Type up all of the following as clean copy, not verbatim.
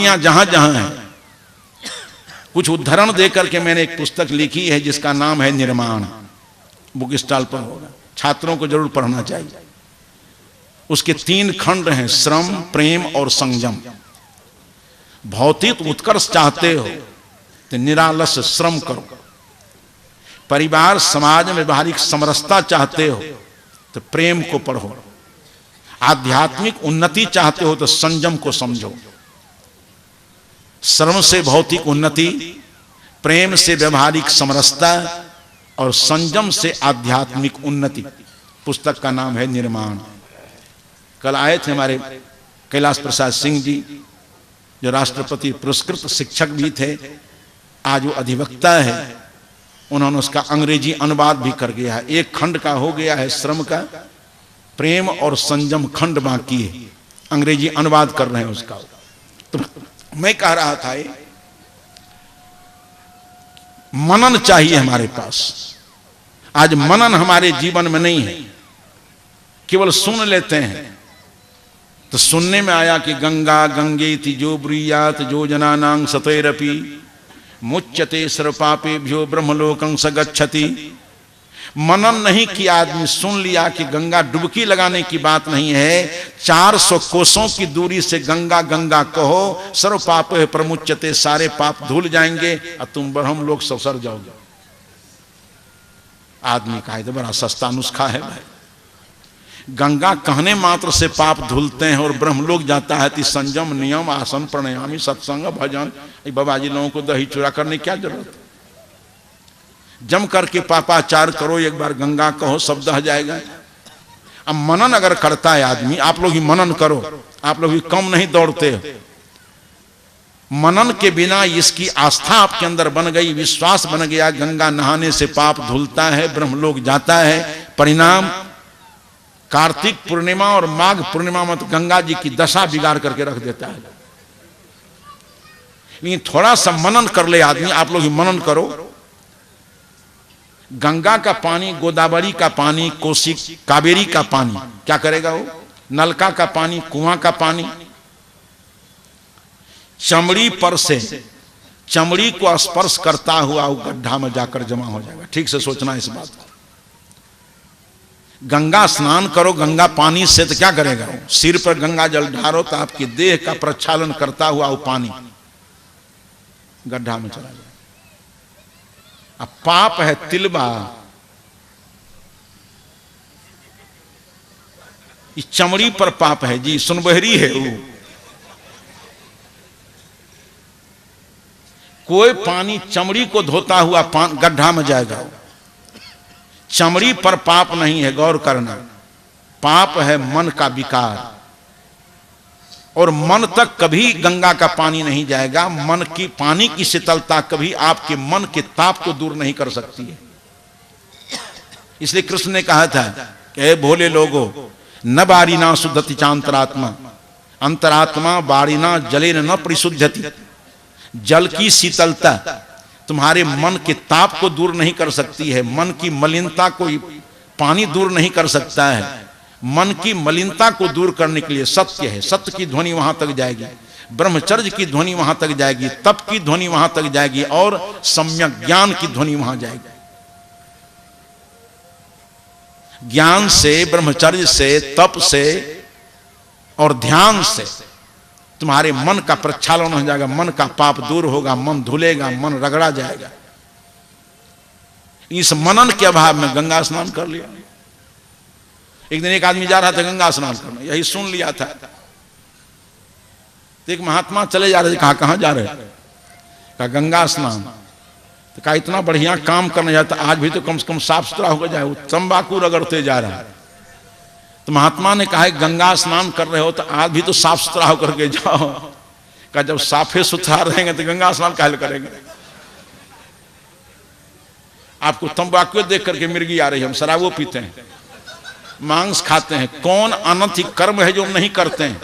भ्रांतियां जहां जहां हैं, कुछ उदाहरण देकर के मैंने एक पुस्तक लिखी है जिसका नाम है निर्माण, बुक स्टॉल पर होगा, छात्रों को जरूर पढ़ना चाहिए। उसके 3 खंड हैं, श्रम, प्रेम और संयम। भौतिक उत्कर्ष चाहते हो तो निरालस श्रम करो, परिवार समाज में व्यवहारिक समरसता चाहते हो तो प्रेम को पढ़ो, आध्यात्मिक उन्नति चाहते हो तो संयम को समझो। श्रम से भौतिक उन्नति, प्रेम से व्यवहारिक समरसता और संयम से आध्यात्मिक उन्नति। पुस्तक का नाम है निर्माण। कल आए थे हमारे कैलाश प्रसाद सिंह जी, जो राष्ट्रपति पुरस्कृत शिक्षक भी थे, आज वो अधिवक्ता है। उन्होंने उसका अंग्रेजी अनुवाद भी कर गया है। 1 खंड का हो गया है श्रम का, प्रेम और संयम खंड बाकी है, अंग्रेजी अनुवाद कर रहे हैं उसका। तो मैं कह रहा था ये मनन चाहिए हमारे पास। आज मनन हमारे जीवन में नहीं है, केवल सुन लेते हैं। तो सुनने में आया कि गंगा गंगेति जो ब्रूयात जो जनानां सतैरपि मुच्यते सर्वपापेभ्यो ब्रह्मलोकं स गच्छति। मनन नहीं किया आदमी, सुन लिया कि गंगा डुबकी लगाने की बात नहीं है, 400 कोसों की दूरी से गंगा गंगा कहो, सर्व पाप है प्रमुच्यते, सारे पाप धुल जाएंगे और तुम ब्रह्म लोक ससर जाओगे। आदमी का तो बड़ा सस्ता नुस्खा है भाई। गंगा कहने मात्र से पाप धुलते हैं और ब्रह्मलोक जाता है तो संयम, नियम, आसन, प्राणायाम, सत्संग, भजन, बाबा जी लोगों को दही चूरा करने की क्या जरूरत? जम करके पापाचार करो, एक बार गंगा कहो, सब दह जाएगा। अब मनन अगर करता है आदमी, आप लोग ही मनन करो, आप लोग भी कम नहीं दौड़ते हो। मनन के बिना इसकी आस्था आपके अंदर बन गई, विश्वास बन गया, गंगा नहाने से पाप धुलता है, ब्रह्मलोक जाता है। परिणाम कार्तिक पूर्णिमा और माघ पूर्णिमा में तो गंगा जी की दशा बिगाड़ करके रख देता है। लेकिन थोड़ा सा मनन कर ले आदमी, आप लोग ही मनन करो। गंगा का पानी, गोदावरी का पानी, कोसी कावेरी का पानी क्या करेगा? वो नलका का पानी, कुआं का पानी चमड़ी पर से, चमड़ी को स्पर्श करता हुआ वो गड्ढा में जाकर जमा हो जाएगा। ठीक से सोचना इस बात को। गंगा स्नान करो गंगा पानी से तो क्या करेगा? सिर पर गंगा जल ढारो तो आपकी देह का प्रक्षालन करता हुआ वो पानी गड्ढा में चला जाए। अब पाप है तिलबा, इस चमड़ी पर पाप है जी, सुनबहरी है वो। कोई पानी चमड़ी को धोता हुआ गड्ढा में जाएगा, चमड़ी पर पाप नहीं है। गौर करना, पाप है मन का विकार, और मन तक कभी गंगा का पानी नहीं जाएगा। मन की पानी की शीतलता कभी आपके मन के ताप को दूर नहीं कर सकती है। इसलिए कृष्ण ने कहा था कि भोले लोगों, न बारिना शुद्धति चांतरात्मा, अंतरात्मा बारिना जलेन न परिशुद्धति। जल की शीतलता तुम्हारे मन के ताप को दूर नहीं कर सकती है, मन की मलिनता को पानी दूर नहीं कर सकता है। मन की मलिनता को दूर करने के लिए सत्य है, सत्य की ध्वनि वहां तक जाएगी, ब्रह्मचर्य की ध्वनि वहां तक जाएगी, तप की ध्वनि वहां तक जाएगी, और सम्यक ज्ञान की ध्वनि वहां जाएगी। ज्ञान से, ब्रह्मचर्य से, तप से और ध्यान से तुम्हारे मन का प्रक्षालन हो जाएगा, मन का पाप दूर होगा, मन धुलेगा, मन रगड़ा जाएगा। इस मनन के अभाव में गंगा स्नान कर लिया। एक दिन एक आदमी जा रहा था गंगा स्नान करने, यही सुन लिया था। तो एक महात्मा चले जा रहे थे, कहा कहां जा रहे? कहा गंगा स्नान। तो कहा इतना बढ़िया काम करने जाता, आज भी तो कम से कम साफ सुथरा होकर जाए, वो तंबाकू रगड़ते जा रहा है। तो महात्मा ने कहा गंगा स्नान कर रहे हो तो आज भी तो साफ सुथरा होकर के जाओ। कहा जब साफे सुथरा रहेंगे तो गंगा स्नान काहे करेंगे? आपको तंबाकू देख करके मिर्गी आ रही है। हम शराबो पीते हैं, मांस खाते हैं, कौन अनैतिक कर्म है जो नहीं करते हैं?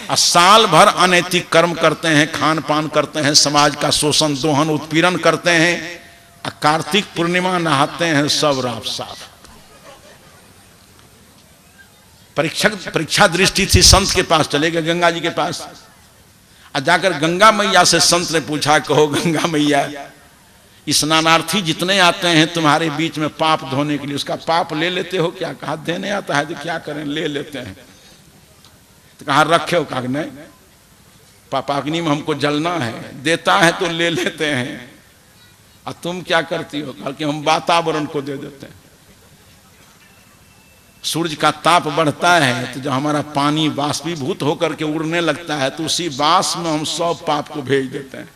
और साल भर अनैतिक कर्म करते हैं, खान पान करते हैं, समाज का शोषण, दोहन, उत्पीड़न करते हैं। कार्तिक पूर्णिमा नहाते हैं, सब राफ साफ। परीक्षा दृष्टि थी, संत के पास चले गए, गंगा जी के पास। और जाकर गंगा मैया से संत ने पूछा, कहो गंगा मैया, स्नानार्थी जितने आते हैं तुम्हारे बीच में पाप धोने के लिए, उसका पाप ले लेते हो क्या? कहा देने आता है तो क्या करें, ले लेते हैं। तो कहा रखे हो? कहा नहीं, पापाग्नि में हमको जलना है, देता है तो ले लेते हैं। और तुम क्या करती हो? कहा कि हम वातावरण को दे देते हैं। सूरज का ताप बढ़ता है तो जो हमारा पानी बाष्पीभूत होकर के उड़ने लगता है, तो उसी बाष्प में हम सब पाप को भेज देते हैं।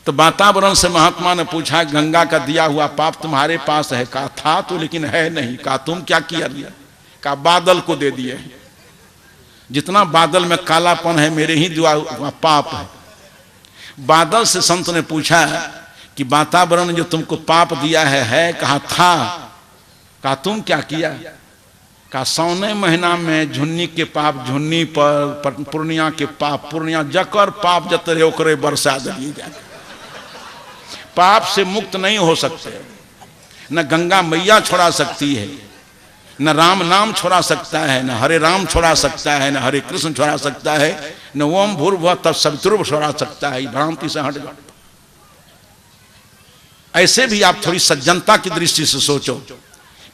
तो वातावरण से महात्मा ने पूछा, गंगा का दिया हुआ पाप तुम्हारे पास है? कहा था तो, लेकिन है नहीं। कहा तुम क्या किया? कहा बादल को दे दिए। जितना बादल में कालापन है मेरे ही दिया हुआ पाप है। बादल से संत ने पूछा कि वातावरण जो तुमको पाप दिया है? कहा था। कहा तुम क्या किया? कहा सौने महीना में झुन्नी के पाप झुन्नी पर, पूर्णिया के पाप पूर्णिया, जकर पाप जतरे ओकरे बरसा दिए जाए। पाप से मुक्त नहीं हो सकते। न गंगा मैया छोड़ा सकती है, न राम नाम छोड़ा सकता है, न हरे राम छोड़ा सकता है, न हरे कृष्ण छोड़ा सकता है, न ओम भूर्भुवः तत्सवितुर्वरेण्यं छोड़ा सकता है। भ्रांति से हट जाओ। ऐसे भी आप थोड़ी सज्जनता की दृष्टि से सोचो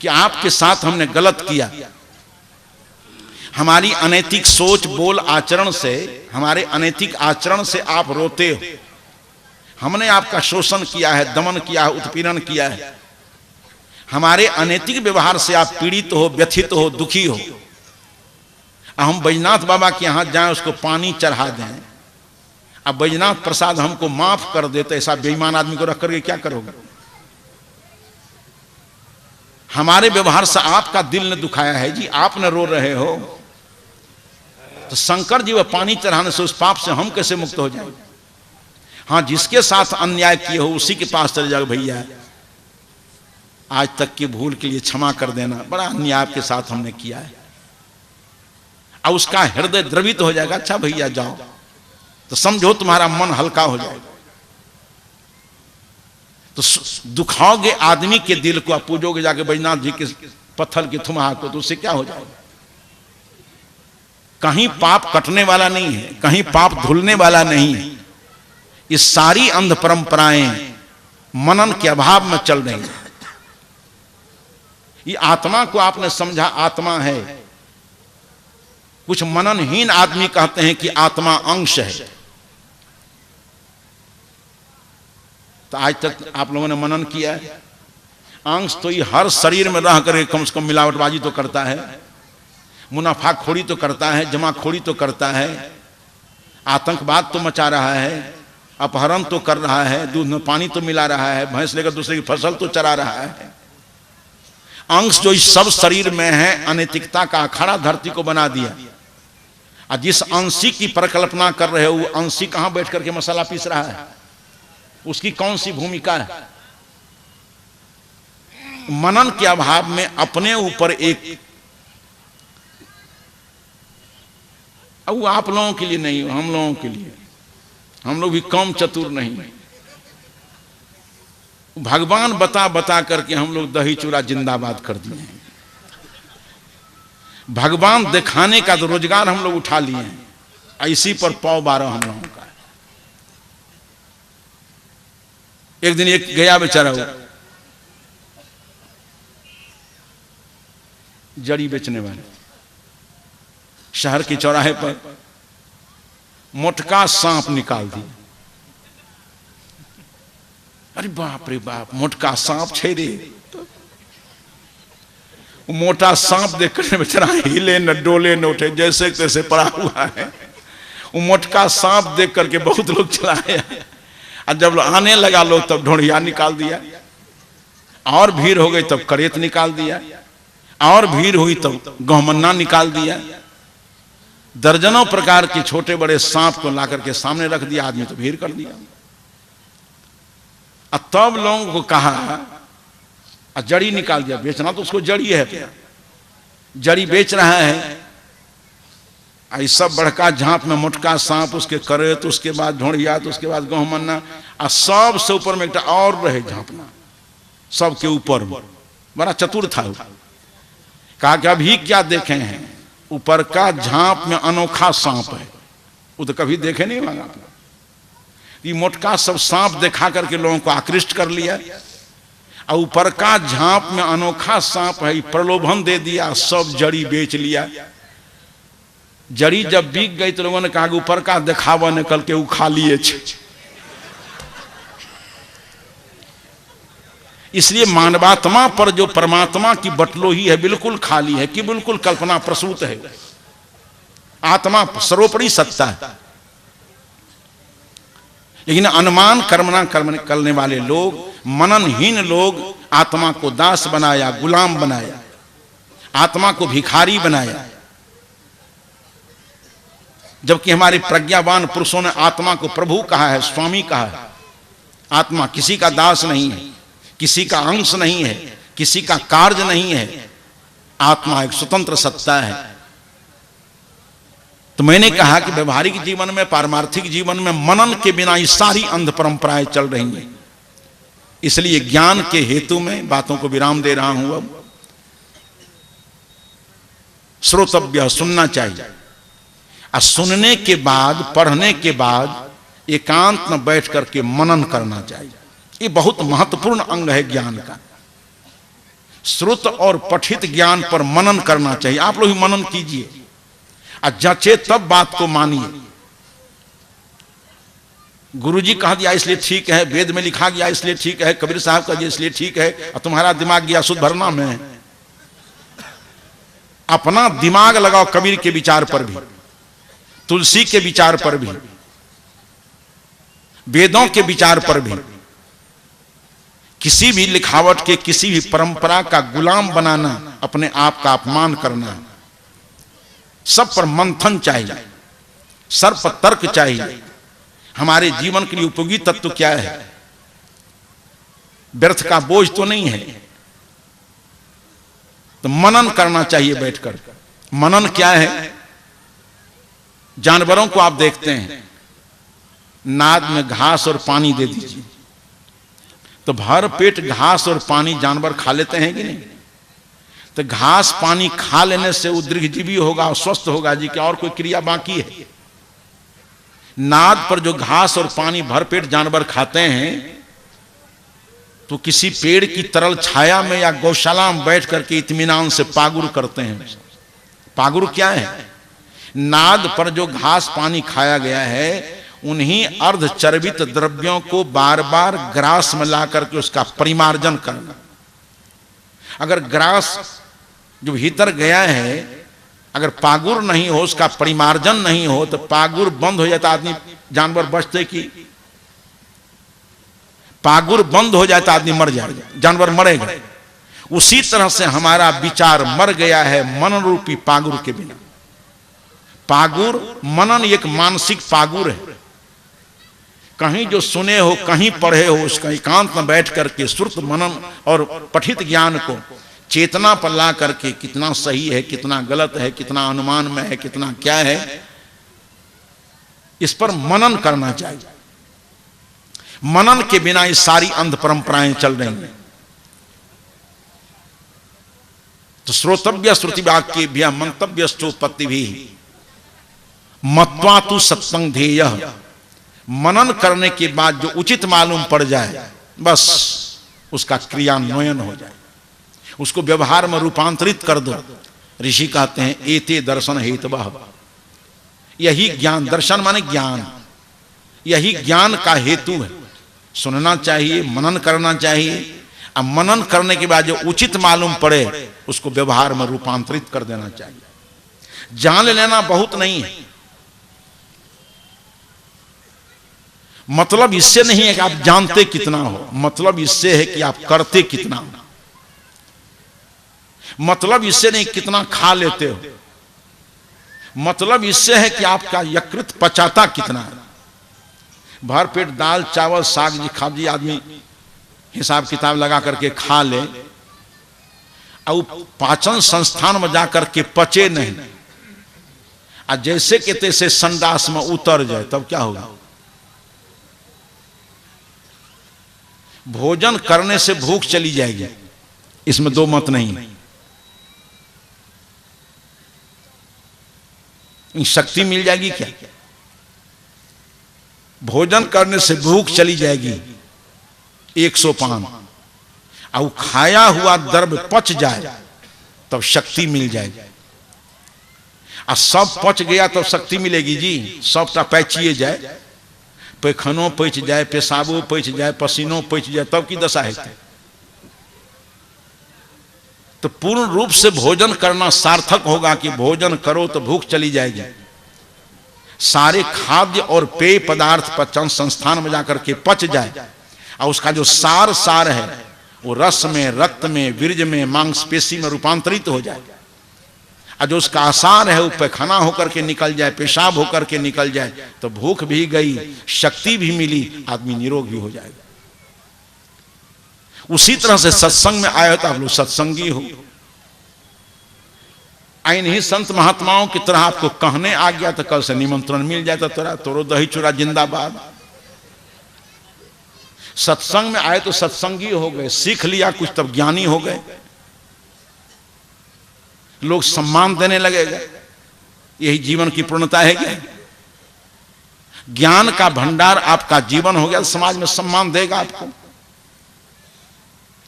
कि आपके साथ हमने गलत किया, हमारी अनैतिक सोच बोल आचरण से, हमारे अनैतिक आचरण से आप रोते हो। हमने आपका शोषण किया है, दमन किया है, उत्पीड़न किया है। हमारे अनैतिक व्यवहार से आप पीड़ित हो, व्यथित हो, दुखी हो। हम बैजनाथ बाबा के यहाँ जाएं, उसको पानी चढ़ा दें, अब बैजनाथ प्रसाद हमको माफ कर देते, ऐसा बेईमान आदमी को रख करके क्या करोगे? हमारे व्यवहार से आपका दिल ने दुखाया है जी, आप न रो रहे हो। तो शंकर जी वह पानी चढ़ाने से उस पाप से हम कैसे मुक्त हो जाएंगे? हाँ, जिसके साथ अन्याय किए हो उसी के पास चले जाओ, भैया आज तक की भूल के लिए क्षमा कर देना, बड़ा अन्याय आपके साथ हमने किया है। अब उसका हृदय द्रवित हो जाएगा। अच्छा भैया जाओ, तो समझो तुम्हारा मन हल्का हो जाएगा। तो दुखाओगे आदमी के दिल को, आप पूजोगे जाके बैजनाथ जी के पत्थर की थुमहा को, तो उससे क्या हो जाएगा? कहीं पाप कटने वाला नहीं है, कहीं पाप धुलने वाला नहीं है। ये सारी अंध परंपराएं मनन के अभाव में चल रही हैं। ये आत्मा को आपने समझा आत्मा है। कुछ मननहीन आदमी कहते हैं कि आत्मा अंश है। तो आज तक आप लोगों ने मनन किया है? अंश तो ये हर शरीर में रह कर कम से कम मिलावटबाजी तो करता है, मुनाफाखोरी तो करता है, जमाखोरी तो करता है, आतंकवाद तो मचा रहा है, अपहरण तो कर रहा है, दूध में पानी तो मिला रहा है, भैंस लेकर दूसरे की फसल तो चरा रहा है। अंश जो इस सब शरीर में है, अनैतिकता का अखाड़ा धरती को बना दिया। और जिस अंशी की परिकल्पना कर रहे हो, वो अंशी कहां बैठ करके मसाला पीस रहा है? उसकी कौन सी भूमिका है? मनन के अभाव में अपने ऊपर एक, अब वो आप लोगों के लिए नहीं, हम लोगों के लिए, हम लोग भी कम चतुर नहीं। भगवान बता बता करके हम लोग दही चूड़ा जिंदाबाद कर दिए हैं। भगवान दिखाने का तो रोजगार हम लोग उठा लिए हैं, इसी पर पौ 12 हम लोगों का है। एक दिन एक गया बेचारा, जड़ी बेचने वाले, शहर के चौराहे पर मोटका सांप निकाल दिया। अरे बाप रे बाप, मोटका सांप छेड़े। मोटा सांप देखकर बेचारा हिले न डोले न उठे, जैसे तैसे पड़ा हुआ है। वो मोटका सांप देख करके बहुत लोग चलाए, और जब आने लगा लोग तब ढोढ़िया निकाल दिया, और भीड़ हो गई तब करेत निकाल दिया, और भीड़ हुई तब गहमन्ना निकाल दिया। दर्जनों प्रकार के छोटे बड़े सांप को ला करके सामने रख दिया, आदमी तो भीड़ कर दिया। और तब लोगों को कहा, जड़ी निकाल दिया, बेचना तो उसको जड़ी है, जड़ी बेच रहा है। आई सब बड़का झांप में मोटका सांप, उसके करेत, उसके बाद ढोढ़िया, तो उसके बाद गहमन्ना, और सबसे ऊपर में एक और रहे झांपना, सबके ऊपर बड़ा चतुर था। कहा कि अभी क्या देखे हैं, ऊपर का झांप में अनोखा सांप है, वो तो कभी देखे नहीं होगा आपने। ये मोटका सब सांप दिखा करके लोगों को आकृष्ट कर लिया, और ऊपर का झांप में अनोखा सांप है, प्रलोभन दे दिया, सब जड़ी बेच लिया। जड़ी जब बिक गई तो लोगों ने कहा कि ऊपर का दिखावा निकल के उखा लिए। इसलिए मानवात्मा पर जो परमात्मा की बटलोही है बिल्कुल खाली है, कि बिल्कुल कल्पना प्रसूत है। आत्मा सर्वोपरि सत्ता है, लेकिन अनुमान कर्मना कर्म करने वाले लोग, मननहीन लोग आत्मा को दास बनाया, गुलाम बनाया, आत्मा को भिखारी बनाया। जबकि हमारे प्रज्ञावान पुरुषों ने आत्मा को प्रभु कहा है, स्वामी कहा है। आत्मा किसी का दास नहीं है, किसी का अंश नहीं है, किसी का कार्य नहीं है। आत्मा एक स्वतंत्र सत्ता है। तो मैंने कहा कि व्यवहारिक जीवन में, पारमार्थिक जीवन में मनन के बिना ये सारी अंध परंपराएं चल रही हैं। इसलिए ज्ञान के हेतु में बातों को विराम दे रहा हूं। अब श्रोतव्य, सुनना चाहिए, और सुनने के बाद, पढ़ने के बाद एकांत में बैठ करके मनन करना चाहिए। ये बहुत महत्वपूर्ण अंग है ज्ञान का। श्रुत और पठित ज्ञान पर मनन करना चाहिए। आप लोग मनन कीजिए और जचे तब बात को मानिए। गुरुजी कहा दिया इसलिए ठीक है, वेद में लिखा गया इसलिए ठीक है, कबीर साहब का इसलिए ठीक है, और तुम्हारा दिमाग गया शुद्ध भरना में। अपना दिमाग लगाओ कबीर के विचार पर भी, तुलसी के विचार पर भी, वेदों के विचार पर भी। किसी भी लिखावट के, किसी भी परंपरा का गुलाम बनाना अपने आप का अपमान करना। सब पर मंथन चाहिए, सब पर तर्क चाहिए। हमारे जीवन के लिए उपयोगी तत्व क्या है? व्यर्थ का बोझ तो नहीं है। तो मनन करना चाहिए बैठकर। मनन क्या है? जानवरों को आप देखते हैं, नाद में घास और पानी दे दीजिए तो भर पेट घास और पानी जानवर खा लेते हैं कि नहीं? तो घास पानी खा लेने से वो दीर्घजीवी होगा और स्वस्थ होगा जी, क्या और कोई क्रिया बाकी है? नाद पर जो घास और पानी भरपेट जानवर खाते हैं तो किसी पेड़ की तरल छाया में या गौशाला में बैठ करके इत्मीनान से पागुर करते हैं। पागुर क्या है? नाद पर जो घास पानी खाया गया है उन्हीं अर्धचर्वित द्रव्यों को बार बार ग्रास में ला करके उसका परिमार्जन करना। अगर ग्रास जो भीतर गया है, अगर पागुर नहीं हो, उसका परिमार्जन नहीं हो, तो पागुर बंद हो जाता, आदमी जानवर बचते कि पागुर बंद हो जाता आदमी मर जाएगा, जानवर मरेगा। उसी तरह से हमारा विचार मर गया है मनन रूपी पागुर के बिना। पागुर मनन एक मानसिक पागुर है। कहीं जो सुने हो, कहीं पढ़े हो, उसका एकांत में बैठ करके श्रुत मनन और पठित ज्ञान को चेतना पर ला करके कितना सही है, कितना गलत है, कितना अनुमान में है, कितना क्या है, इस पर मनन करना चाहिए। मनन के बिना ये सारी अंध परंपराएं चल रही हैं। तो श्रोतव्य श्रुति वाक्य भी मंतव्यस्तोपत्ति भी मत्वा तु सत्संग ध्येय। मनन करने के बाद जो उचित मालूम पड़ जाए बस उसका क्रियान्वयन हो जाए, उसको व्यवहार में रूपांतरित कर दो। ऋषि कहते हैं एते दर्शन हेतवः। यही ज्ञान, दर्शन माने ज्ञान, यही ज्ञान का हेतु है। सुनना चाहिए, मनन करना चाहिए, अब मनन करने के बाद जो उचित मालूम पड़े उसको व्यवहार में रूपांतरित कर देना चाहिए। जान लेना बहुत नहीं है, मतलब इससे नहीं है कि आप जानते कितना हो, मतलब इससे है कि आप करते कितना हो। मतलब इससे नहीं कितना खा लेते हो, मतलब इससे है कि आपका यकृत पचाता कितना है। भर पेट दाल चावल साग जी खा जी आदमी हिसाब किताब लगा करके खा ले और पाचन संस्थान में जाकर के पचे नहीं, और जैसे के तैसे संडास में उतर जाए तब क्या होगा? भोजन करने से भूख चली जाएगी, इसमें दो मत नहीं। शक्ति मिल जाएगी क्या? भोजन करने से भूख चली जाएगी 100 पान, और खाया हुआ द्रव्य पच जाए तब शक्ति मिल जाएगी। और सब पच गया तब शक्ति मिलेगी जी। सबटा पैचिए जाए, पैखनो पच जाए, पेशाबो पच जाए, पसीनो पच जाए, तब की दशा है। तो पूर्ण रूप से भोजन करना सार्थक होगा कि भोजन करो तो भूख चली जाएगी। सारे खाद्य और पेय पदार्थ पचन संस्थान में जाकर के पच जाए, और उसका जो सार है वो रस में, रक्त में, वीर्य में, मांसपेशी में रूपांतरित हो जाए, और जो उसका आसार है वो पैखाना होकर के निकल जाए, पेशाब होकर के निकल जाए, तो भूख भी गई, शक्ति भी मिली, आदमी निरोग भी हो जाएगा। उसी तरह से सत्संग में आए हो तो आप लोग सत्संगी हो। आइन ही संत महात्माओं की तरह आपको कहने आ गया तो कल से निमंत्रण मिल जाए, तो तोरो दही चूड़ा जिंदाबाद। सत्संग में आए तो सत्संगी हो गए, सीख लिया कुछ, तब ज्ञानी हो गए, लोग सम्मान देने लगेगा। यही जीवन की पूर्णता है क्या? ज्ञान का भंडार आपका जीवन हो गया, समाज में सम्मान देगा आपको।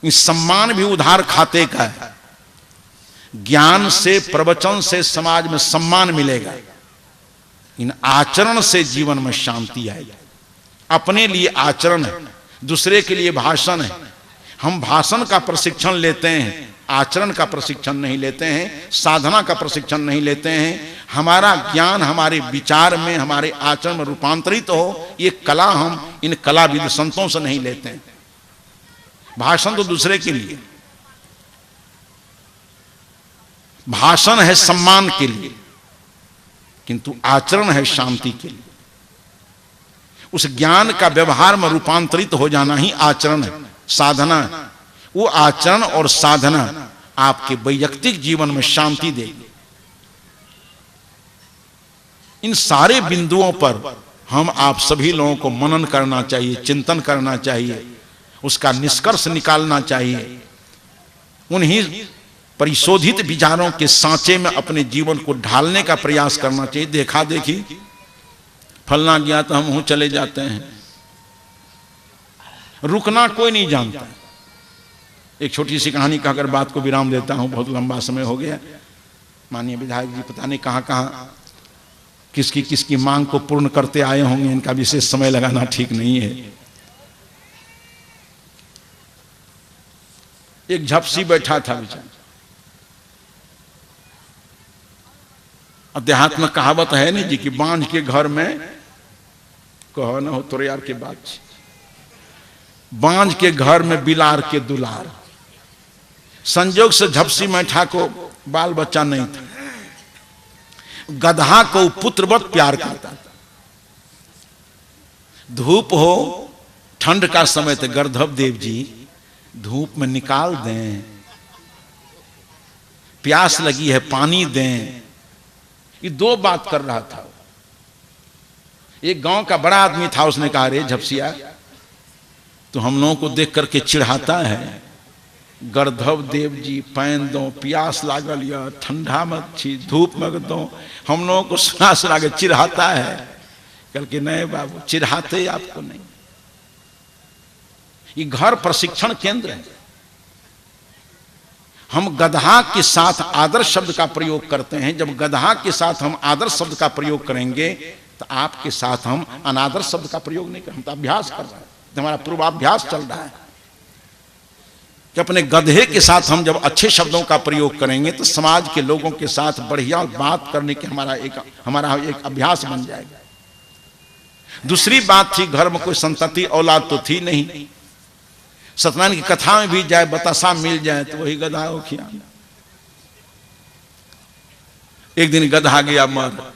इस सम्मान भी उधार खाते का है। ज्ञान से, प्रवचन से समाज में सम्मान मिलेगा, इन आचरण से जीवन में शांति आएगी। अपने लिए आचरण है, दूसरे के लिए भाषण है। हम भाषण का प्रशिक्षण लेते हैं, आचरण का प्रशिक्षण नहीं लेते हैं, साधना का प्रशिक्षण नहीं लेते हैं। हमारा ज्ञान हमारे विचार में, हमारे आचरण में रूपांतरित हो, ये कला हम इन कलाविद संतों से नहीं लेते हैं। भाषण तो दूसरे के लिए, भाषण है सम्मान के लिए, किंतु आचरण है शांति के लिए। उस ज्ञान का व्यवहार में रूपांतरित हो जाना ही आचरण है, साधना है। वो आचरण और साधना आपके वैयक्तिक जीवन में शांति देगी। इन सारे बिंदुओं पर हम आप सभी लोगों को मनन करना चाहिए, चिंतन करना चाहिए, उसका निष्कर्ष निकालना चाहिए। उन्हीं परिशोधित विचारों के सांचे में अपने जीवन को ढालने का प्रयास करना चाहिए। देखा देखी फलना गया तो हम चले जाते हैं, रुकना कोई नहीं जानता। एक छोटी सी कहानी कहकर बात को विराम देता हूं, बहुत लंबा समय हो गया। माननीय विधायक जी पता नहीं कहां कहां किसकी किसकी मांग को पूर्ण करते आए होंगे, इनका विशेष समय लगाना ठीक नहीं है। एक झपसी बैठा था बेचारा। देहात में कहावत है नहीं जी कि बांझ के घर में कहो ना हो तोरे यार के बात, बांझ के घर में बिलार के दुलार। संजोग से झपसी मैठा को बाल बच्चा नहीं था, गधा को पुत्रवत प्यार करता था। धूप हो, ठंड का समय थे, गर्धव देव जी धूप में निकाल दें, प्यास लगी है पानी दें। ये दो बात कर रहा था। एक गांव का बड़ा आदमी था, उसने कहा रे झपसिया तो हम लोगों को देख करके चिढ़ाता है, गर्धव देव जी पैन दो, प्यास लागल या ठंडा मत छी, धूप मत दो, हम लोगों को सुना सुना के चिढ़ाता है। कल के नहीं बाबू, चिढ़ाते आपको नहीं। ये घर प्रशिक्षण केंद्र है। हम गधा के साथ आदर्श शब्द का प्रयोग करते हैं। जब गधा के साथ हम आदर्श शब्द का प्रयोग करेंगे तो आपके साथ हम अनादर्श शब्द का प्रयोग नहीं करेंगे। हम तो अभ्यास कर रहे हैं, हमारा पूर्वाभ्यास चल रहा है कि अपने गधे के साथ हम जब अच्छे शब्दों का प्रयोग करेंगे तो समाज के लोगों के साथ बढ़िया बात करने के हमारा एक अभ्यास बन जाएगा। दूसरी बात थी, घर में कोई संतति औलाद तो थी नहीं। सत्यनारायण की कथा में भी जाए, बतासा मिल जाए तो वही गधा हो खिया। एक दिन गधा गया मर,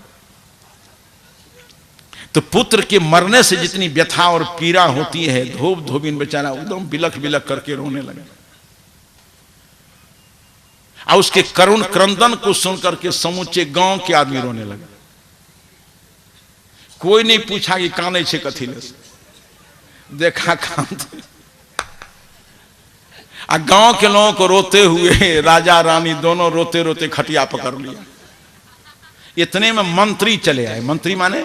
तो पुत्र के मरने से जितनी व्यथा और पीड़ा होती है, धोब धोबिन बेचारा एकदम बिलख बिलख करके रोने लगा। और उसके करुण क्रंदन को सुनकर के समूचे गांव के आदमी रोने लगे। कोई नहीं पूछा कि काने छे कथी ले, देखा कान। आ गांव के लोगों को रोते हुए राजा रानी दोनों रोते रोते खटिया पकड़ लिया। इतने में मंत्री चले आए। मंत्री माने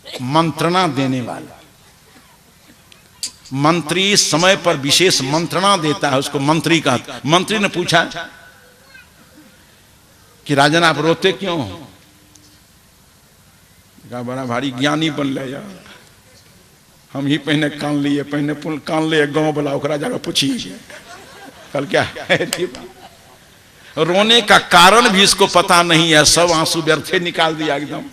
मंत्रणा देने वाला। मंत्री समय पर विशेष मंत्रणा देता है, उसको मंत्री कहता है। मंत्री ने पूछा कि राजन आप रोते क्यों हो? कहा बड़ा भारी ज्ञानी बन ले यार, हम ही पहने कान लिए, पहने कान लिए गांव वाला ओकरा जाकर पूछिए कल क्या है। रोने का कारण भी इसको पता नहीं है, सब आंसू व्यर्थे निकाल दिया एकदम।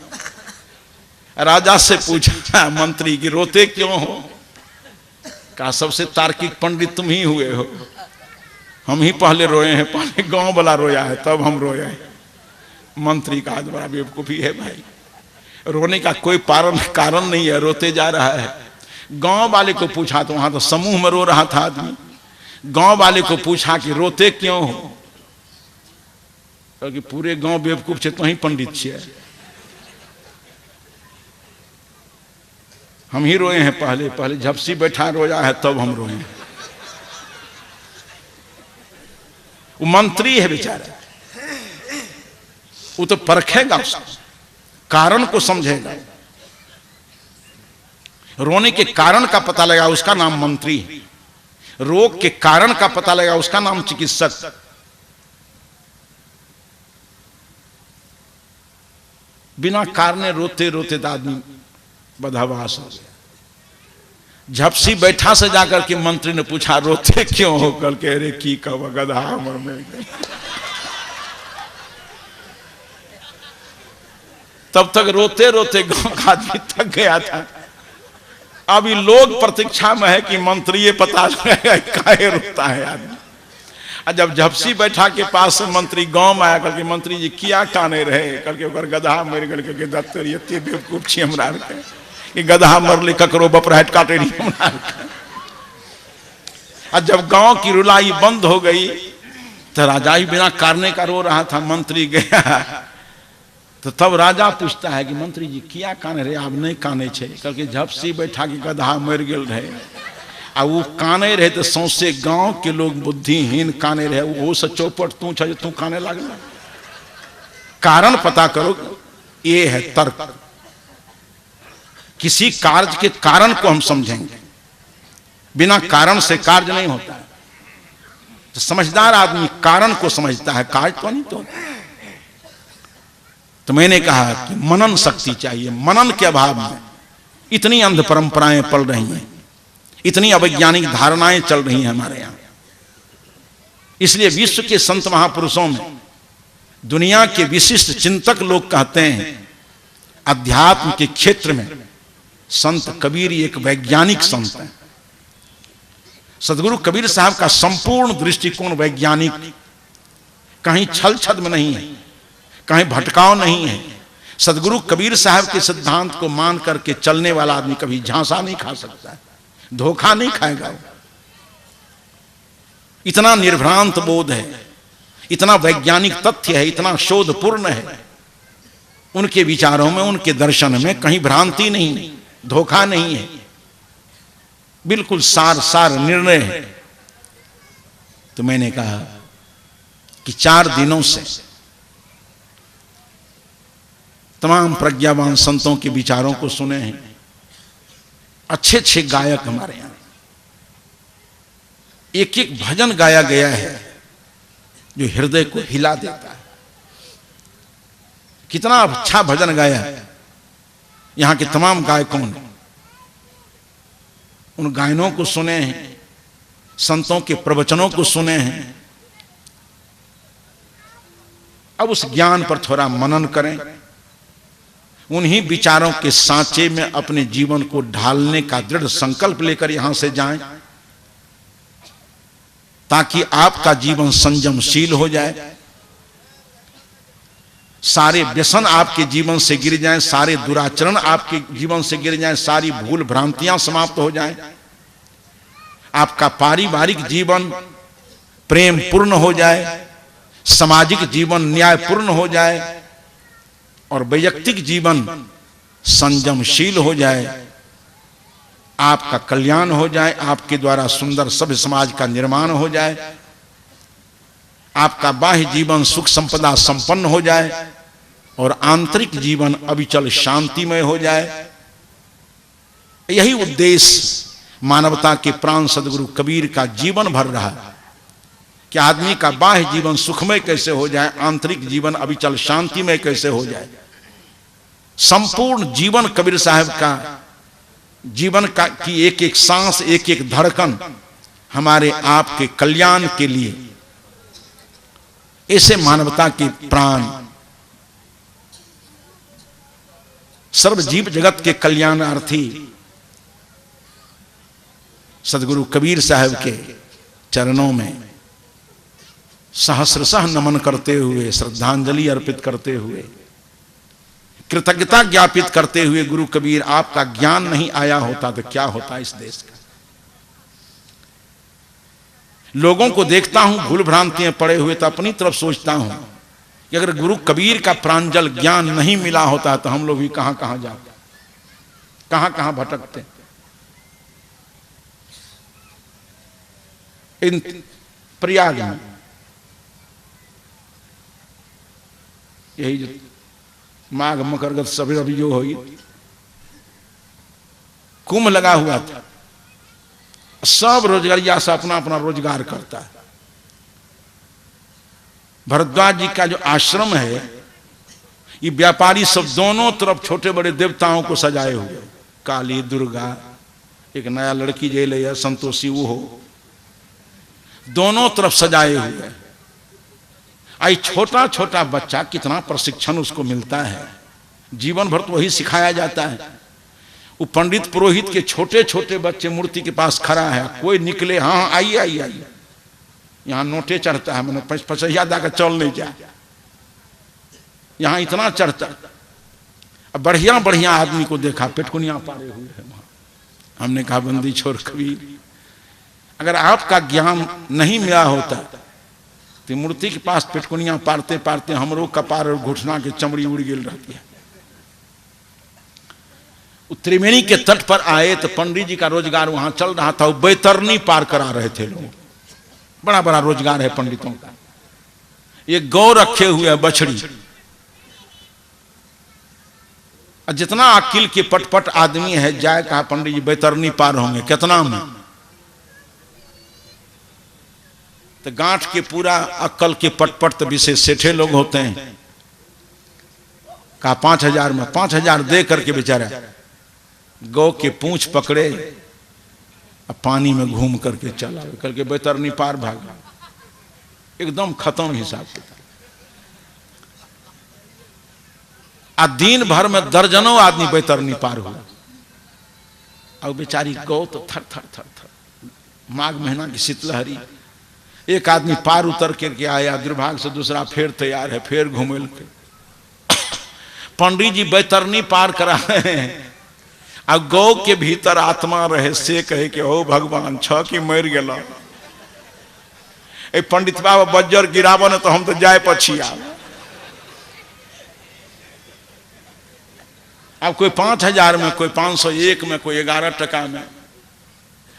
राजा से पूछा मंत्री कि रोते क्यों हो? कहा सबसे तार्किक पंडित तुम ही हुए हो, हम ही पहले रोए हैं, पहले गांव वाला रोया है तब हम रोए हैं। मंत्री का बड़ा बेवकूफी है भाई, रोने का कोई कारण नहीं है, रोते जा रहा है। गांव वाले को पूछा तो वहां तो समूह में रो रहा था आदमी। गांव वाले को पूछा कि रोते क्यों हो? क्योंकि पूरे गांव बेवकूफ छे, तो ही पंडित छे, हम ही रोए हैं पहले, पहले झपसी बैठा रोया है तब हम रोए हैं। वो मंत्री है बेचारा, वो तो परखेगा, उसको कारण को समझेगा, रोने के कारण का पता लगा, उसका नाम मंत्री। रोग के कारण का पता लगा, उसका नाम चिकित्सक। बिना कारण रोते रोते आदमी बदहवास हो गया। झपसी बैठा से जाकर के मंत्री ने पूछा रोते क्यों हो? कल कह रहे की कब गधा हमर में। तब तक रोते रोते गांव का आदमी थक गया था। अभी लोग प्रतीक्षा में है कि मंत्री ये पता लगेगा काहे रोता है आदमी। जब झपसी बैठा के पास से मंत्री गांव में आया, करके मंत्री जी किया काने रहे? करके ओकर गधा मर गल के दत्तरी एते बेवकूफ छी हमरा के कि गधा मरले ककरो बपराहट काटे नहीं हमरा के। जब गांव की रुलाई बंद हो गई तो राजा ही बिना कारणे का रो रहा था। मंत्री गया तो तब राजा पूछता है कि मंत्री जी किया काने रहे? आप नहीं काने छे, करके झपसी बैठा के गधा मर गेल रहे। आ वो काने रहे तो सौंसे गांव के लोग बुद्धिहीन काने रहे, वो से चौपट तू छे तू काने लागल। कारण पता करो, ये है तर्क। किसी कार्य के कारण को हम समझेंगे, बिना कारण से कार्य नहीं होता है। तो समझदार आदमी कारण को समझता है, कार्य तो नहीं। तो मैंने कहा कि मनन शक्ति चाहिए। मनन के अभाव में इतनी अंध परंपराएं पल रही हैं, इतनी अवैज्ञानिक धारणाएं चल रही हैं हमारे यहां। इसलिए विश्व के संत महापुरुषों में दुनिया के विशिष्ट चिंतक लोग कहते हैं, अध्यात्म के क्षेत्र में संत कबीर एक वैज्ञानिक संत हैं। सदगुरु कबीर साहब का संपूर्ण दृष्टिकोण वैज्ञानिक, कहीं छल छद्म नहीं है, कहीं भटकाव नहीं है। सदगुरु कबीर साहब के सिद्धांत को मान करके चलने वाला आदमी कभी झांसा नहीं खा सकता है, धोखा नहीं खाएगा। इतना निर्भ्रांत बोध है, इतना वैज्ञानिक तथ्य है, इतना शोधपूर्ण है। उनके विचारों में, उनके दर्शन में कहीं भ्रांति नहीं, धोखा नहीं है, बिल्कुल सार सार निर्णय है। तो मैंने कहा कि 4 दिनों से तमाम प्रज्ञावान संतों के विचारों को सुने हैं। अच्छे अच्छे गायक हमारे यहां, एक एक भजन गाया गया है जो हृदय को हिला देता है। कितना अच्छा भजन गाया है यहां के तमाम गायकों ने। उन गायनों को सुने हैं, संतों के प्रवचनों को सुने हैं। अब उस ज्ञान पर थोड़ा मनन करें, उन्हीं विचारों के सांचे में अपने जीवन को ढालने का दृढ़ संकल्प लेकर यहां से जाएं, ताकि आपका जीवन संयमशील हो जाए, सारे व्यसन आपके जीवन से गिर जाएं, सारे दुराचरण आपके जीवन से गिर जाएं, सारी भूल भ्रांतियां समाप्त हो जाएं, आपका पारिवारिक जीवन प्रेम पूर्ण हो जाए, सामाजिक जीवन न्यायपूर्ण हो जाए और वैयक्तिक जीवन संयमशील हो जाए। आपका कल्याण हो जाए, आपके द्वारा सुंदर सभ्य समाज का निर्माण हो जाए, आपका बाह्य जीवन सुख संपदा संपन्न हो जाए और आंतरिक जीवन अविचल शांतिमय हो जाए। यही उद्देश्य मानवता के प्राण सदगुरु कबीर का जीवन भर रहा कि आदमी का बाह्य जीवन सुखमय कैसे हो जाए, आंतरिक जीवन अविचल शांतिमय कैसे हो जाए। संपूर्ण जीवन कबीर साहब का जीवन का की एक एक सांस, एक एक धड़कन हमारे आपके कल्याण के लिए, ऐसे मानवता के प्राण सर्व जीव जगत के कल्याणार्थी सदगुरु कबीर साहब के चरणों में सहस्रशः नमन करते हुए, श्रद्धांजलि अर्पित करते हुए, कृतज्ञता ज्ञापित करते हुए, गुरु कबीर आपका ज्ञान नहीं आया होता तो क्या होता इस देश का। लोगों को देखता हूं भूल भ्रांतियां पड़े हुए तो अपनी तरफ सोचता हूं कि अगर गुरु कबीर का प्रांजल ज्ञान नहीं मिला होता तो हम लोग भी कहां कहां जाते, कहां कहां भटकते। इन प्रयाग में यही जो माघ मकरगत सभी अभी जो हुई कुंभ लगा हुआ था, सब रोजगारिया से अपना अपना रोजगार करता है। भरद्वाज जी का जो आश्रम है, ये व्यापारी सब दोनों तरफ छोटे बड़े देवताओं को सजाए हुए, काली, दुर्गा, एक नया लड़की जेल है संतोषी, वो हो, दोनों तरफ सजाए हुए। आई छोटा छोटा बच्चा, कितना प्रशिक्षण उसको मिलता है, जीवन भर तो वही सिखाया जाता है। वो पंडित पुरोहित के छोटे छोटे बच्चे मूर्ति के पास खड़ा है, कोई निकले, हाँ आइए आइए आइए, यहाँ नोटे चढ़ता है, मैंने पचैया दाकर चल नहीं जा, यहाँ इतना चढ़ता। अब बढ़िया बढ़िया आदमी को देखा पेटकुनिया पारे हुए है वहां। हमने कहा बंदी छोड़ कबीर, अगर आपका ज्ञान नहीं मिला होता तो मूर्ति के पास पेटकुनिया पारते पारते हमरो कपार और घुटना के चमड़ी उड़ गेल रहती है। त्रिवेणी के तट पर आए तो पंडित जी का रोजगार वहां चल रहा था, वो बैतरनी पार करा रहे थे लोग। बड़ा बड़ा रोजगार है पंडितों का। एक गौ रखे हुए है बछड़ी, और जितना अकिल के पटपट आदमी है जाए कहा पंडित जी बैतरनी पार होंगे, कितना में तो गांठ के पूरा अक्कल के पटपट तो विशेष सेठे लोग होते हैं। कहा 5000 में, 5000 दे करके बेचारा गौ के पूंछ पकड़े और पानी में घूम करके चला करके बैतरनी पार भागा। एकदम खत्म हिसाब किताब। दिन भर में दर्जनों आदमी बैतरनी पार हुआ, और बेचारी गौ तो थर थर थर थर। माघ महीना की शीतलहरी, एक आदमी पार उतर करके आया, दुर्भाग्य से दूसरा फिर तैयार है, फिर घूमे। पंडित जी बैतरनी पार करा रहे हैं, अब गौ के भीतर आत्मा रहे से कहे कि ओ भगवान छ की मर गया। पंडित बाबा बज्जर गिरावन तो हम तो जाए पछिया। अब कोई 5000 में, कोई 501 में, कोई 11 टका में,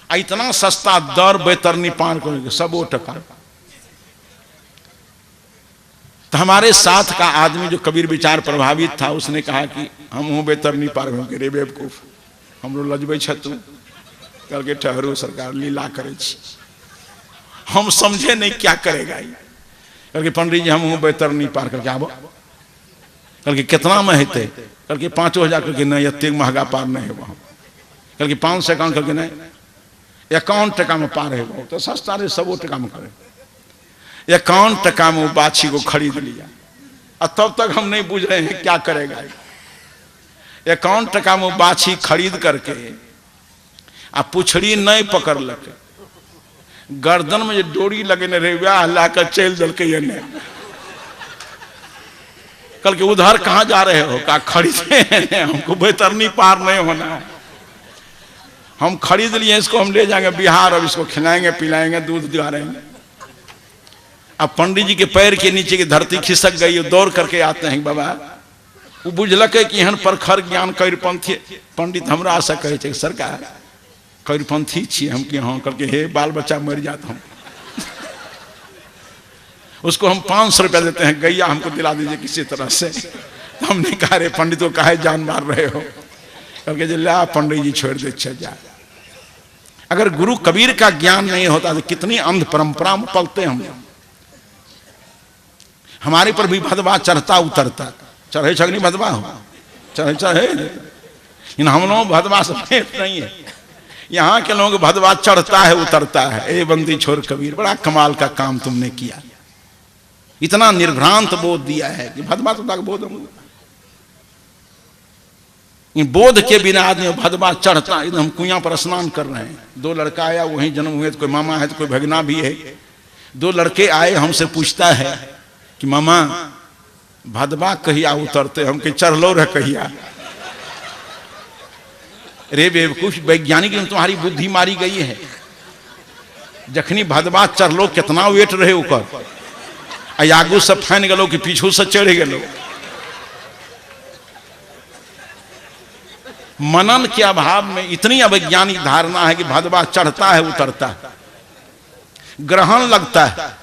इतना सस्ता दर बैतरनी पार करेंगे, 100 टका। तो हमारे साथ का आदमी जो कबीर विचार प्रभावित था, उसने कहा कि हम हूं बैतरनी पार होंगे रे बेवकूफ, हमरो लजबै तू। कल के ठहरू सरकार लीला करे, हम समझे नहीं क्या करेगा। कल के पंडित जी हम हूं बैतरनी पार करके आबो। कल के कितना में हेते? कल के 5000 करके नहीं, इतने महंगा पार नहीं है वहां। कल के 500 अकाउंट करके नहीं, 51 टका में पार है वो तो सस्ता रे, 100 टका में करे। 51 टका में वो बाछी को खरीद लिया, और तब तक हम नहीं बुझ रहे हैं क्या करेगा। 51 टका में बाछी खरीद करके आ पुछड़ी नहीं पकड़ लके, गर्दन में जो डोरी लगे न रहे व्याह लाकर चल दल के ये नहीं। कल के उधर कहाँ जा रहे हो? का खरीदे हैं, हमको बैतरनी पार नहीं होना है, हम खरीद लिए इसको, हम ले जाएंगे बिहार, अब इसको खिलाएंगे पिलाएंगे, दूध दिला रहे हैं। अब पंडित जी के पैर के नीचे की धरती खिसक गई, दौड़ करके आते हैं बाबा। वो बुझलक कि हन प्रखर ज्ञान कैरपंथी पंडित हमरा आशा कहे सरकार कैरपंथी छे हम कि हाँ करके हे बाल बच्चा मर जाता हूँ। उसको हम 500 रुपया देते हैं, गैया हमको दिला दीजिए किसी तरह से। हमने कहा रे पंडित को काहे जान मार रहे हो? करके जिला पंडित जी छोड़ दे चल जा। अगर गुरु कबीर का ज्ञान नहीं होता तो कितनी अंध परंपरा में पलते हम। हमारे पर भी भदवा चढ़ता उतरता, चढ़े छगनी भदवा हो, चढ़े चढ़े, इन हम लोग भदवा सफेद नहीं है। यहाँ के लोग भदवा चढ़ता है उतरता है। ए बंदी छोड़ कबीर, बड़ा कमाल का काम तुमने किया। इतना निर्भ्रांत बोध दिया है कि भदवा तो तक बोध बोध के बिना आदमी भदवा चढ़ता। एकदम हम कुआं पर स्नान कर रहे हैं, दो लड़का आया, वहीं जन्म हुए, तो कोई मामा है तो कोई भगना भी है। दो लड़के आए, हमसे पूछता है कि मामा भदवा कहिया उतरते? हम के चढ़ लो रह कहिया। रे बेवकूफ, वैज्ञानिक में तुम्हारी बुद्धि मारी गई है। जखनी भदवा चढ़ लो कितना वेट रहे ऊपर, आगू से फैन गलो कि पीछू से चढ़ गलो। मनन के अभाव में इतनी अवैज्ञानिक धारणा है कि भदवा चढ़ता है उतरता है, ग्रहण लगता है।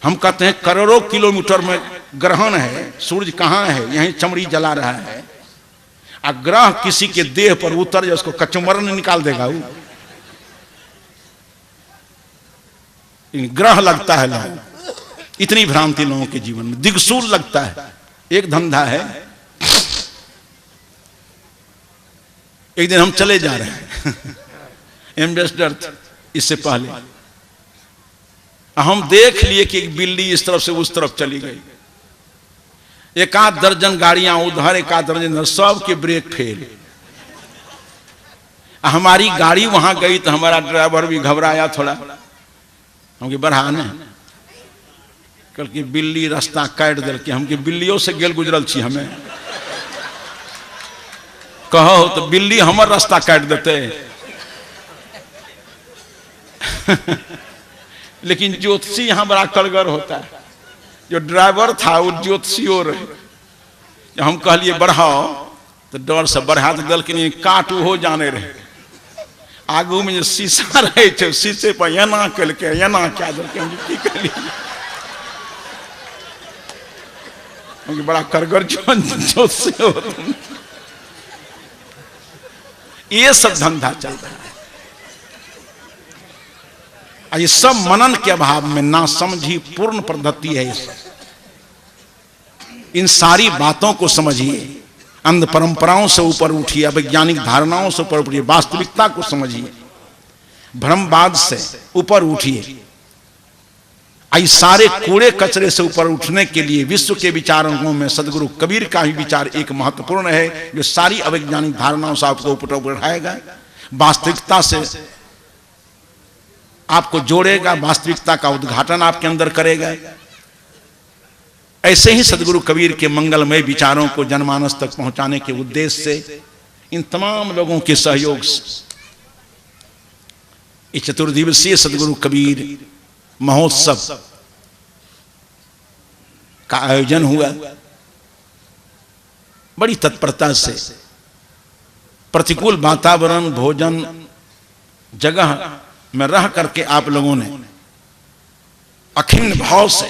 हम कहते हैं करोड़ों किलोमीटर में ग्रहण है, सूरज कहाँ है? यहीं चमड़ी जला रहा है। ग्रह किसी के देह पर उतर जाए, उसको कचमरन निकाल देगा वो। ग्रह लगता है लोगों, इतनी भ्रांति लोगों के जीवन में। दिगसूल लगता है। एक धंधा है, एक दिन हम चले जा रहे हैं एम्बेसडर, इससे पहले हम देख लिए कि एक बिल्ली इस तरफ से उस तरफ चली गई। एक आध दर्जन गाड़ियां उधर, एक आध दर्जन उधर, सबके ब्रेक फेल। हमारी गाड़ी वहां गई तो हमारा ड्राइवर भी घबराया थोड़ा। हम बढ़ा न कल की बिल्ली रास्ता काट दिल के, हम बिल्लियों से गेल गुजरल छी। हमें कहो तो बिल्ली हमर रास्ता काट देते लेकिन ज्योतिषी यहां बड़ा कड़गर होता है। जो ड्राइवर था वो ज्योतिषियों रहे। जब हम कहलिए बढ़ाओ तो डर से बढ़ा दल के नहीं, काट हो जाने रहे। आगू में जो शीशा रहे थे, शीशे पर एना कल के एना क्या दल के बड़ा करगर ज्योतिषी हो। ये सब धंधा चलता है। ये सब मनन के अभाव में ना समझी पूर्ण पद्धति है। ये सब, इन सारी बातों को समझिए, अंध परंपराओं से ऊपर उठिए, वैज्ञानिक धारणाओं से ऊपर उठिए, वास्तविकता को समझिए, भ्रमवाद से ऊपर उठिए। आई सारे कूड़े कचरे से ऊपर उठने के लिए विश्व के विचारकों में सदगुरु कबीर का ही विचार एक महत्वपूर्ण है, जो सारी अवैज्ञानिक धारणाओं से आपको ऊपर उठाएगा, वास्तविकता से आपको जोड़ेगा, वास्तविकता का उद्घाटन आपके अंदर करेगा। ऐसे ही सदगुरु कबीर के मंगलमय विचारों को जनमानस तक पहुंचाने के उद्देश्य से इन तमाम लोगों के सहयोग से इस चतुर्दिवसीय सदगुरु कबीर महोत्सव का आयोजन हुआ। बड़ी तत्परता से प्रतिकूल वातावरण, भोजन जगह में रह करके आप लोगों ने अखिन्न भाव से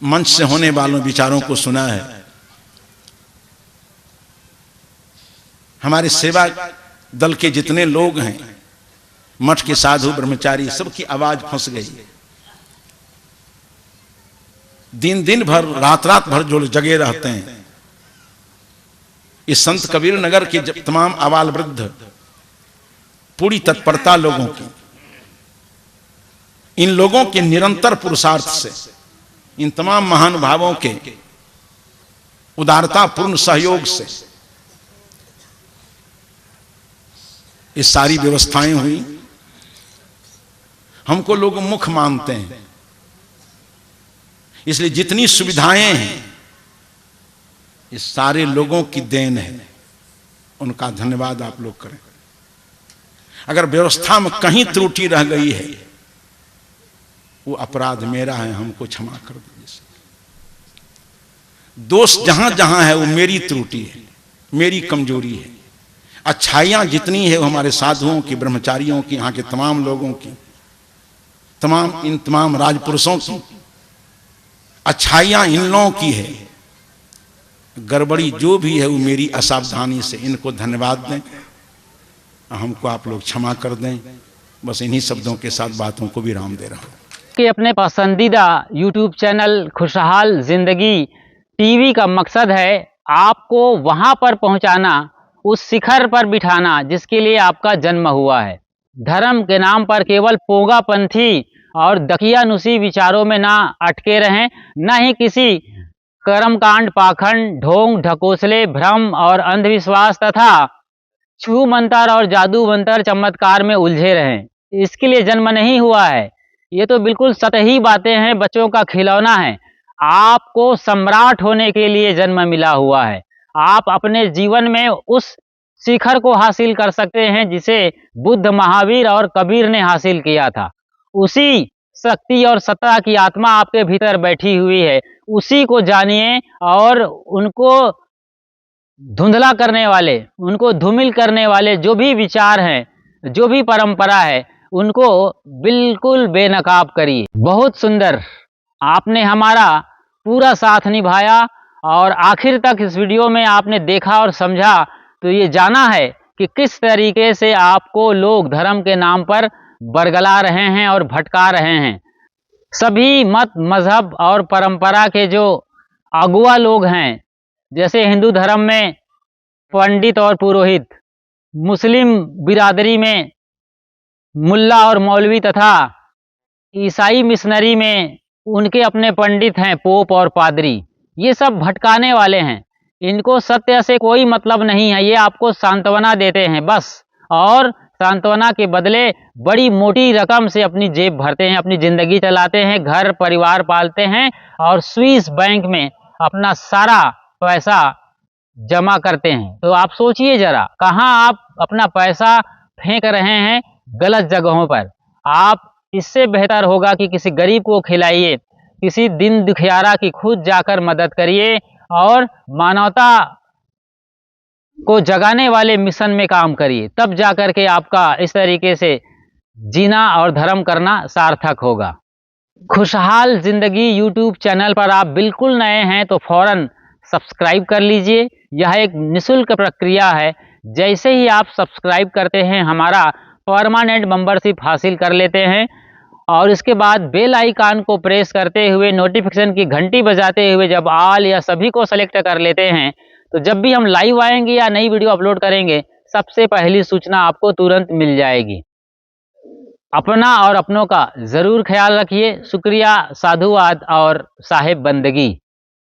मंच से होने वालों विचारों को सुना है। हमारे सेवा दल के जितने लोग हैं, मठ के साधु ब्रह्मचारी, सबकी आवाज फंस गई। दिन दिन भर रात रात भर जो जगे रहते हैं, इस संत कबीर नगर के तमाम आबाल वृद्ध, पूरी तत्परता लोगों की, इन लोगों के निरंतर पुरुषार्थ से, इन तमाम महानुभावों के उदारतापूर्ण सहयोग से ये सारी व्यवस्थाएं हुई। हमको लोग मुख मानते हैं, इसलिए जितनी सुविधाएं हैं ये सारे लोगों की देन है। उनका धन्यवाद आप लोग करें। अगर व्यवस्था में कहीं त्रुटि रह गई है, वो अपराध मेरा है, हमको क्षमा कर दीजिए। दोष जहां जहां है वो मेरी त्रुटि है, मेरी कमजोरी है। अच्छाइयां जितनी है वो हमारे साधुओं की, ब्रह्मचारियों की, यहाँ के तमाम लोगों की, इन तमाम राजपुरुषों की अच्छाइयां इन लोगों की है। गड़बड़ी जो भी है वो मेरी असावधानी से, इनको धन्यवाद दें, हमको आप लोग क्षमा कर दें। बस इन्हीं शब्दों के साथ बातों को विराम दे रहा हूँ। कि अपने पसंदीदा YouTube चैनल खुशहाल ज़िंदगी टीवी का मकसद है आपको वहां पर पहुंचाना, उस शिखर पर बिठाना जिसके लिए आपका जन्म हुआ है। धर्म के नाम पर केवल पोंगापंथी और दकियानुसी विचारों में ना अटके रहें, न ही किसी कर्मकांड, पाखंड, ढोंग ढकोसले, भ्रम और अंधविश्वास तथा छू मंतर और जादू मंतर चमत्कार में उलझे रहें। इसके लिए जन्म नहीं हुआ है। ये तो बिल्कुल सतही बातें हैं, बच्चों का खिलौना है। आपको सम्राट होने के लिए जन्म मिला हुआ है। आप अपने जीवन में उस शिखर को हासिल कर सकते हैं जिसे बुद्ध, महावीर और कबीर ने हासिल किया था। उसी शक्ति और सत्ता की आत्मा आपके भीतर बैठी हुई है, उसी को जानिए और उनको धुंधला करने वाले, उनको धूमिल करने वाले जो भी विचार हैं, जो भी परंपरा है, उनको बिल्कुल बेनकाब करिए। बहुत सुंदर, आपने हमारा पूरा साथ निभाया और आखिर तक इस वीडियो में आपने देखा और समझा तो ये जाना है कि किस तरीके से आपको लोग धर्म के नाम पर बरगला रहे हैं और भटका रहे हैं। सभी मत, मजहब और परंपरा के जो अगुआ लोग हैं, जैसे हिंदू धर्म में पंडित और पुरोहित, मुस्लिम बिरादरी में मुल्ला और मौलवी तथा ईसाई मिशनरी में उनके अपने पंडित हैं, पोप और पादरी, ये सब भटकाने वाले हैं। इनको सत्य से कोई मतलब नहीं है। ये आपको सांत्वना देते हैं बस, और सांत्वना के बदले बड़ी मोटी रकम से अपनी जेब भरते हैं, अपनी ज़िंदगी चलाते हैं, घर परिवार पालते हैं और स्विस बैंक में अपना सारा पैसा जमा करते हैं। तो आप सोचिए जरा, कहाँ आप अपना पैसा फेंक रहे हैं? गलत जगहों पर। आप इससे बेहतर होगा कि किसी गरीब को खिलाइए, किसी दिन दुखियारा की खुद जाकर मदद करिए और मानवता को जगाने वाले मिशन में काम करिए। तब जाकर के आपका इस तरीके से जीना और धर्म करना सार्थक होगा। खुशहाल ज़िंदगी यूट्यूब चैनल पर आप बिल्कुल नए हैं तो फौरन सब्सक्राइब कर लीजिए। यह एक निःशुल्क प्रक्रिया है। जैसे ही आप सब्सक्राइब करते हैं, हमारा परमानेंट मेंबरशिप हासिल कर लेते हैं और इसके बाद बेल आइकन को प्रेस करते हुए, नोटिफिकेशन की घंटी बजाते हुए जब ऑल या सभी को सेलेक्ट कर लेते हैं, तो जब भी हम लाइव आएंगे या नई वीडियो अपलोड करेंगे, सबसे पहली सूचना आपको तुरंत मिल जाएगी। अपना और अपनों का ज़रूर ख्याल रखिए। शुक्रिया, साधुवाद और साहेब बंदगी।